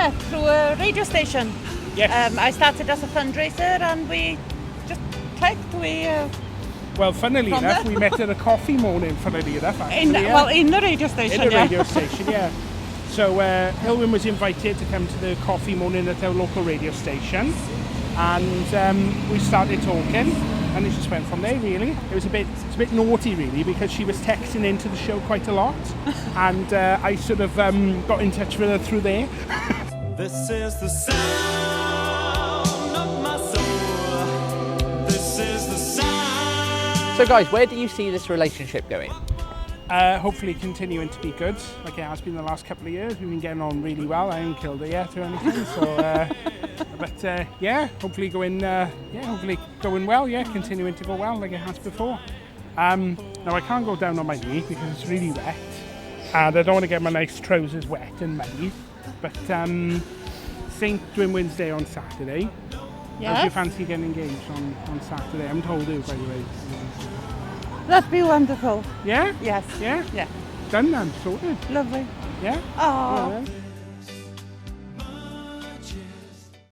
met through a radio station. Yes. I started as a fundraiser and we just clicked. Well, funnily enough, we met at a coffee morning, funnily enough, actually. In the radio station, In the radio station, yeah. So Heulwen was invited to come to the coffee morning at our local radio station, and we started talking, and it just went from there, really. It's a bit naughty, really, because she was texting into the show quite a lot, and I sort of got in touch with her through there. This is the sound of my soul. This is the sound. So guys, where do you see this relationship going? Hopefully continuing to be good, like it has been the last couple of years. We've been getting on really well. I haven't killed her yet or anything, so but yeah, hopefully going well. Yeah, continuing to go well like it has before. Now I can't go down on my knee because it's really wet, and I don't want to get my nice trousers wet and muddy. But St. Dwynwen's Day on Saturday. Yes. How do you fancy getting engaged on Saturday? I haven't told you, by the way. That'd be wonderful. Yeah? Yes. Yeah? Yeah. Done then, sorted. Lovely. Yeah? Oh. Well, then.